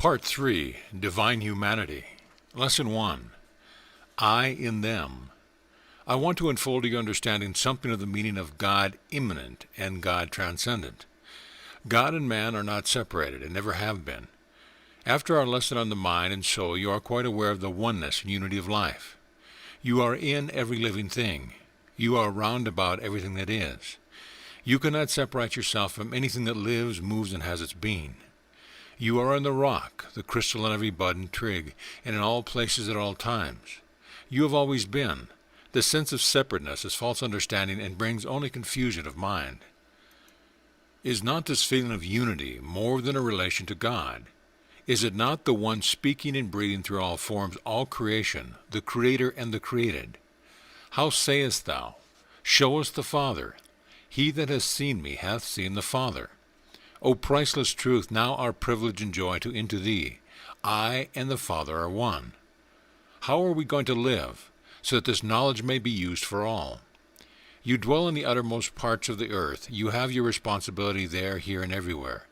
Part 3, Divine Humanity. Lesson 1, I in Them. I want to unfold to your understanding something of the meaning of God immanent and God transcendent. God and man are not separated and never have been. After our lesson on the mind and soul, you are quite aware of the oneness and unity of life. You are in every living thing. You are round about everything that is. You cannot separate yourself from anything that lives, moves, and has its being. You are in the rock, the crystal in every bud and twig, and in all places at all times. You have always been. The sense of separateness is false understanding and brings only confusion of mind. Is not this feeling of unity more than a relation to God? Is it not the one speaking and breathing through all forms, all creation, the Creator and the created? How sayest thou, Show us the Father? He that has seen me hath seen the Father. O priceless truth, now our privilege and joy to into thee. I and the Father are one. How are we going to live, so that this knowledge may be used for all? You dwell in the uttermost parts of the earth. You have your responsibility there, here, and everywhere.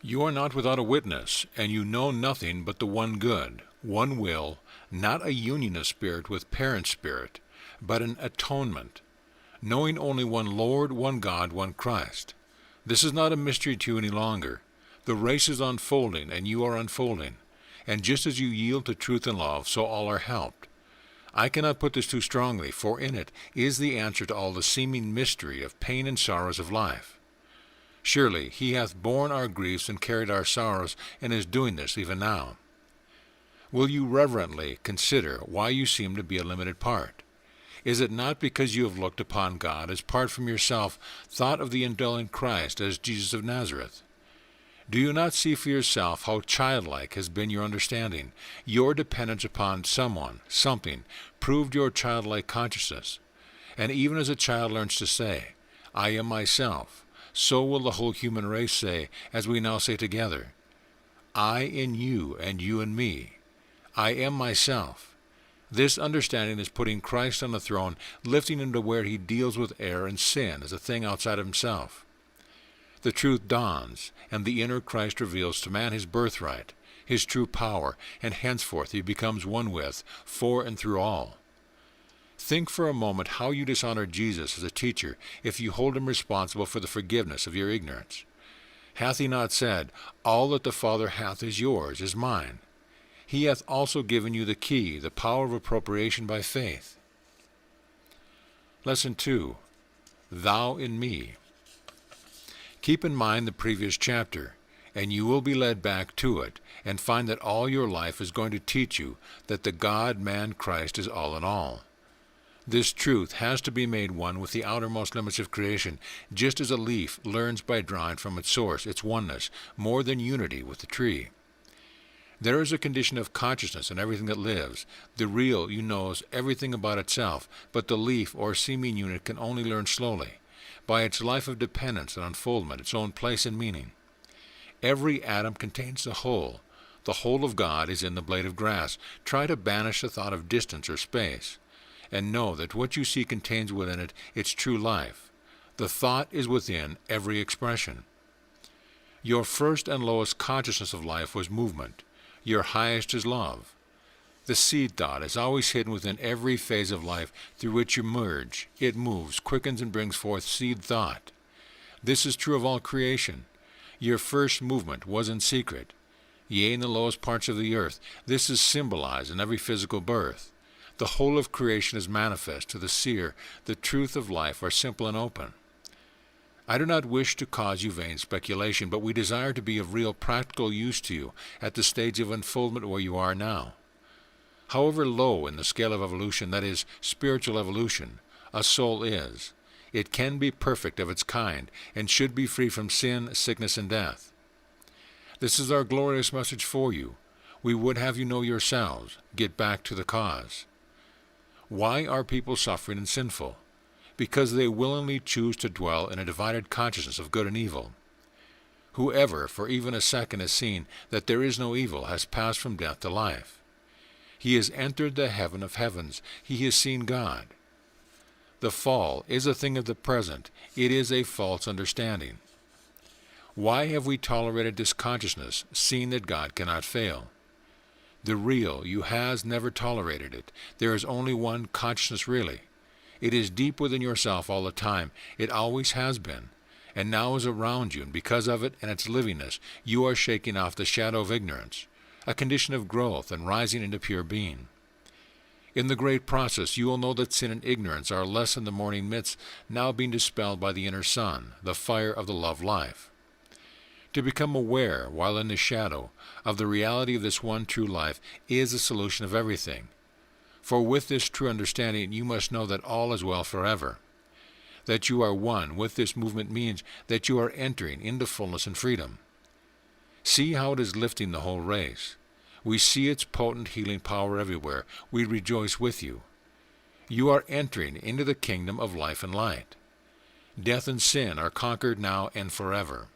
You are not without a witness, and you know nothing but the one good, one will, not a union of spirit with parent spirit, but an atonement, knowing only one Lord, one God, one Christ. This is not a mystery to you any longer. The race is unfolding, and you are unfolding. And just as you yield to truth and love, so all are helped. I cannot put this too strongly, for in it is the answer to all the seeming mystery of pain and sorrows of life. Surely he hath borne our griefs and carried our sorrows, and is doing this even now. Will you reverently consider why you seem to be a limited part? Is it not because you have looked upon God as part from yourself, thought of the indwelling Christ as Jesus of Nazareth? Do you not see for yourself how childlike has been your understanding? Your dependence upon someone, something, proved your childlike consciousness. And even as a child learns to say, I am myself, so will the whole human race say, as we now say together, I in you and you in me. I am myself. This understanding is putting Christ on the throne, lifting him to where he deals with error and sin as a thing outside of himself. The truth dawns, and the inner Christ reveals to man his birthright, his true power, and henceforth he becomes one with, for and through all. Think for a moment how you dishonor Jesus as a teacher if you hold him responsible for the forgiveness of your ignorance. Hath he not said, All that the Father hath is yours, is mine? He hath also given you the key, the power of appropriation by faith. Lesson 2, Thou in Me. Keep in mind the previous chapter, and you will be led back to it, and find that all your life is going to teach you that the God-man Christ is all in all. This truth has to be made one with the outermost limits of creation, just as a leaf learns by drawing from its source, its oneness, more than unity with the tree. There is a condition of consciousness in everything that lives. The real, knows everything about itself, but the leaf or seeming unit can only learn slowly, by its life of dependence and unfoldment, its own place and meaning. Every atom contains the whole. The whole of God is in the blade of grass. Try to banish the thought of distance or space, and know that what you see contains within it its true life. The thought is within every expression. Your first and lowest consciousness of life was movement. Your highest is love. The seed thought is always hidden within every phase of life through which you merge. It moves, quickens, and brings forth seed thought. This is true of all creation. Your first movement was in secret. Yea, in the lowest parts of the earth, this is symbolized in every physical birth. The whole of creation is manifest to the seer. The truth of life are simple and open. I do not wish to cause you vain speculation, but we desire to be of real practical use to you at the stage of unfoldment where you are now. However low in the scale of evolution, that is, spiritual evolution, a soul is, it can be perfect of its kind, and should be free from sin, sickness, and death. This is our glorious message for you. We would have you know yourselves. Get back to the cause. Why are people suffering and sinful? Because they willingly choose to dwell in a divided consciousness of good and evil. Whoever for even a second has seen that there is no evil has passed from death to life. He has entered the heaven of heavens. He has seen God. The fall is a thing of the present. It is a false understanding. Why have we tolerated this consciousness, seeing that God cannot fail? The real you has never tolerated it. There is only one consciousness really. It is deep within yourself all the time. It always has been, and now is around you, and because of it and its livingness, you are shaking off the shadow of ignorance, a condition of growth and rising into pure being. In the great process, you will know that sin and ignorance are less in the morning mists, now being dispelled by the inner sun, the fire of the love life. To become aware, while in the shadow, of the reality of this one true life is the solution of everything. For with this true understanding, you must know that all is well forever. That you are one with this movement means that you are entering into fullness and freedom. See how it is lifting the whole race. We see its potent healing power everywhere. We rejoice with you. You are entering into the kingdom of life and light. Death and sin are conquered now and forever.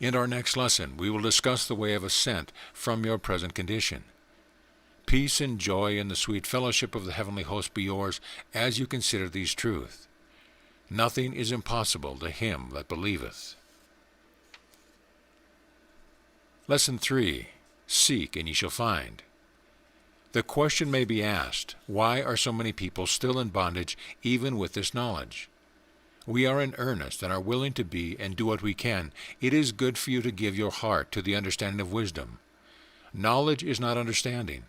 In our next lesson, we will discuss the way of ascent from your present condition. Peace and joy and the sweet fellowship of the heavenly host be yours as you consider these truths. Nothing is impossible to him that believeth. Lesson 3. Seek and ye shall find. The question may be asked, why are so many people still in bondage even with this knowledge? We are in earnest and are willing to be and do what we can. It is good for you to give your heart to the understanding of wisdom. Knowledge is not understanding.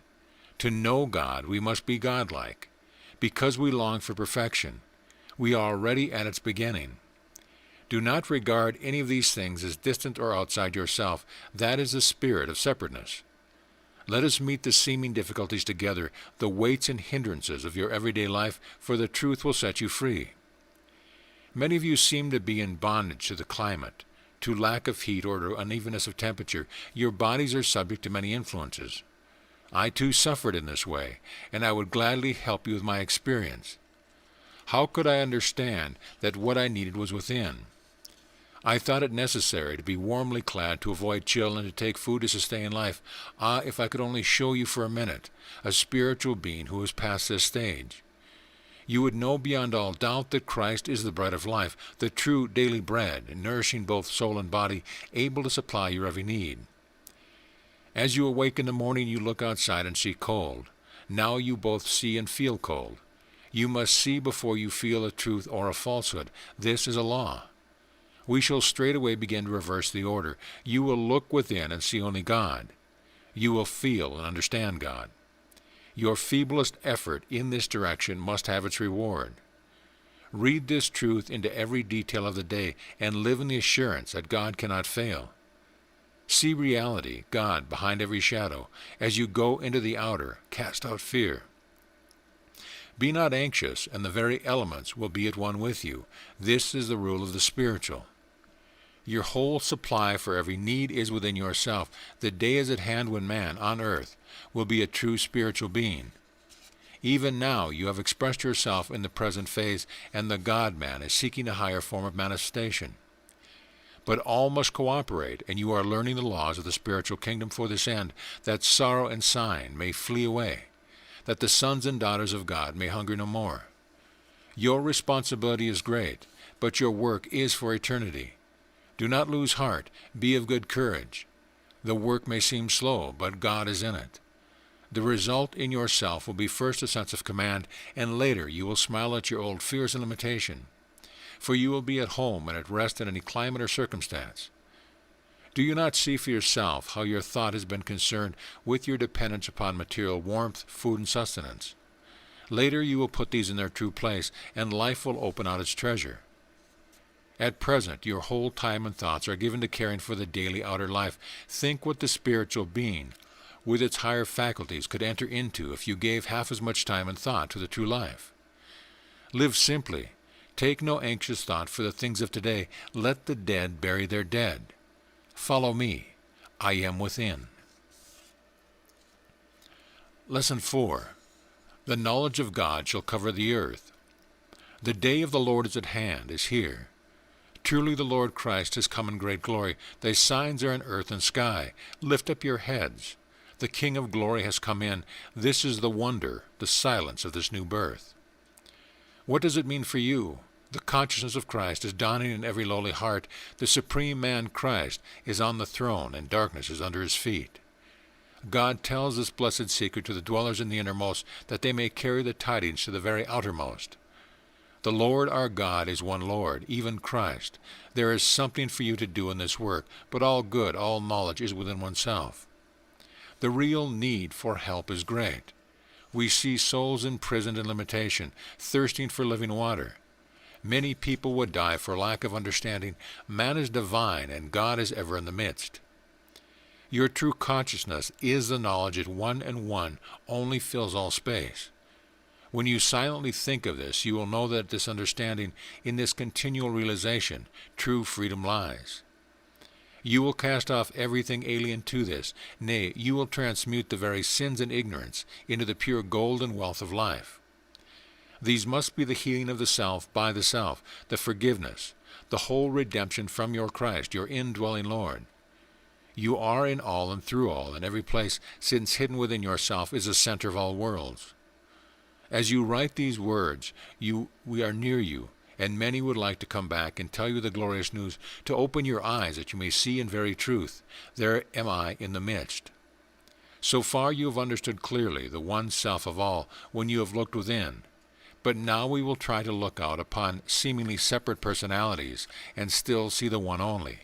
To know God, we must be godlike. Because we long for perfection, we are already at its beginning. Do not regard any of these things as distant or outside yourself. That is the spirit of separateness. Let us meet the seeming difficulties together, the weights and hindrances of your everyday life, for the truth will set you free. Many of you seem to be in bondage to the climate, to lack of heat or to unevenness of temperature. Your bodies are subject to many influences. I too suffered in this way, and I would gladly help you with my experience. How could I understand that what I needed was within? I thought it necessary to be warmly clad to avoid chill and to take food to sustain life. Ah, if I could only show you for a minute a spiritual being who has passed this stage. You would know beyond all doubt that Christ is the bread of life, the true daily bread, nourishing both soul and body, able to supply your every need. As you awake in the morning, you look outside and see cold. Now you both see and feel cold. You must see before you feel a truth or a falsehood. This is a law. We shall straightway begin to reverse the order. You will look within and see only God. You will feel and understand God. Your feeblest effort in this direction must have its reward. Read this truth into every detail of the day and live in the assurance that God cannot fail. See reality, God, behind every shadow. As you go into the outer, cast out fear. Be not anxious, and the very elements will be at one with you. This is the rule of the spiritual. Your whole supply for every need is within yourself. The day is at hand when man, on earth, will be a true spiritual being. Even now you have expressed yourself in the present phase, and the God-man is seeking a higher form of manifestation. But all must cooperate, and you are learning the laws of the spiritual kingdom for this end, that sorrow and sighing may flee away, that the sons and daughters of God may hunger no more. Your responsibility is great, but your work is for eternity. Do not lose heart. Be of good courage. The work may seem slow, but God is in it. The result in yourself will be first a sense of command, and later you will smile at your old fears and limitation. For you will be at home and at rest in any climate or circumstance. Do you not see for yourself how your thought has been concerned with your dependence upon material warmth, food, and sustenance? Later you will put these in their true place, and life will open out its treasure. At present, your whole time and thoughts are given to caring for the daily outer life. Think what the spiritual being, with its higher faculties, could enter into if you gave half as much time and thought to the true life. Live simply. Take no anxious thought for the things of today. Let the dead bury their dead. Follow me. I am within. Lesson 4. The knowledge of God shall cover the earth. The day of the Lord is at hand, is here. Truly the Lord Christ has come in great glory. Thy signs are in earth and sky. Lift up your heads. The King of glory has come in. This is the wonder, the silence of this new birth. What does it mean for you? The consciousness of Christ is dawning in every lowly heart. The supreme man Christ is on the throne, and darkness is under his feet. God tells this blessed secret to the dwellers in the innermost, that they may carry the tidings to the very outermost. The Lord our God is one Lord, even Christ. There is something for you to do in this work, but all good, all knowledge is within oneself. The real need for help is great. We see souls imprisoned in limitation, thirsting for living water. Many people would die for lack of understanding. Man is divine, and God is ever in the midst. Your true consciousness is the knowledge that one and one only fills all space. When you silently think of this, you will know that this understanding, in this continual realization, true freedom lies. You will cast off everything alien to this. Nay, you will transmute the very sins and ignorance into the pure gold and wealth of life. These must be the healing of the self by the self, the forgiveness, the whole redemption from your Christ, your indwelling Lord. You are in all and through all, in every place, since hidden within yourself is the center of all worlds. As you write these words, we are near you, and many would like to come back and tell you the glorious news, to open your eyes that you may see in very truth, there am I in the midst. So far you have understood clearly the one self of all when you have looked within, but now we will try to look out upon seemingly separate personalities and still see the one only.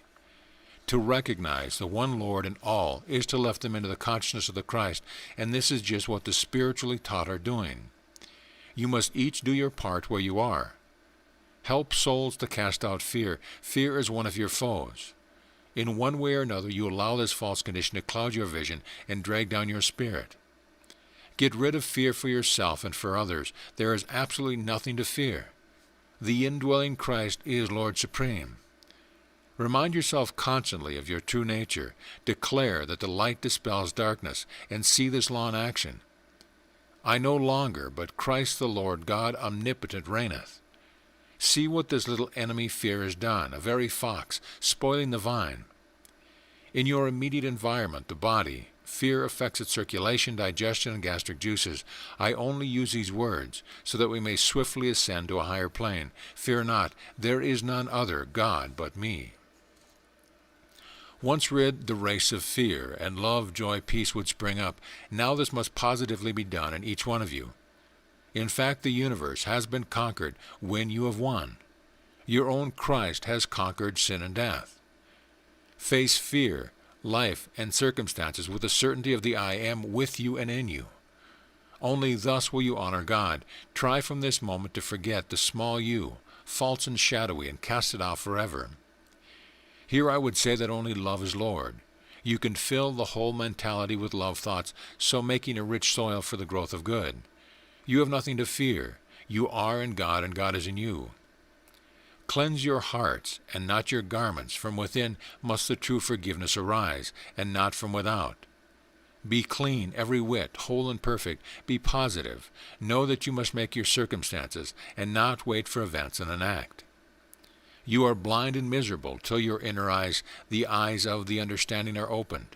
To recognize the one Lord in all is to lift them into the consciousness of the Christ, and this is just what the spiritually taught are doing. You must each do your part where you are. Help souls to cast out fear. Fear is one of your foes. In one way or another, you allow this false condition to cloud your vision and drag down your spirit. Get rid of fear for yourself and for others. There is absolutely nothing to fear. The indwelling Christ is Lord Supreme. Remind yourself constantly of your true nature. Declare that the light dispels darkness, and see this law in action. I no longer, but Christ the Lord God omnipotent reigneth. See what this little enemy fear has done, a very fox, spoiling the vine. In your immediate environment, the body, fear affects its circulation, digestion, and gastric juices. I only use these words so that we may swiftly ascend to a higher plane. Fear not, there is none other God but me. Once rid the race of fear, and love, joy, peace would spring up. Now this must positively be done in each one of you. In fact, the universe has been conquered when you have won. Your own Christ has conquered sin and death. Face fear, life, and circumstances with the certainty of the I am with you and in you. Only thus will you honor God. Try from this moment to forget the small you, false and shadowy, and cast it out forever. Here I would say that only love is Lord. You can fill the whole mentality with love thoughts, so making a rich soil for the growth of good. You have nothing to fear. You are in God, and God is in you. Cleanse your hearts, and not your garments. From within must the true forgiveness arise, and not from without. Be clean every whit, whole and perfect. Be positive. Know that you must make your circumstances, and not wait for events and an act. You are blind and miserable till your inner eyes, the eyes of the understanding, are opened.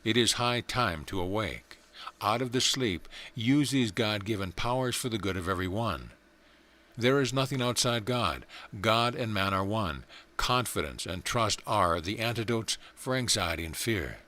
It is high time to awake. Out of the sleep, use these God-given powers for the good of every one. There is nothing outside God. God and man are one. Confidence and trust are the antidotes for anxiety and fear.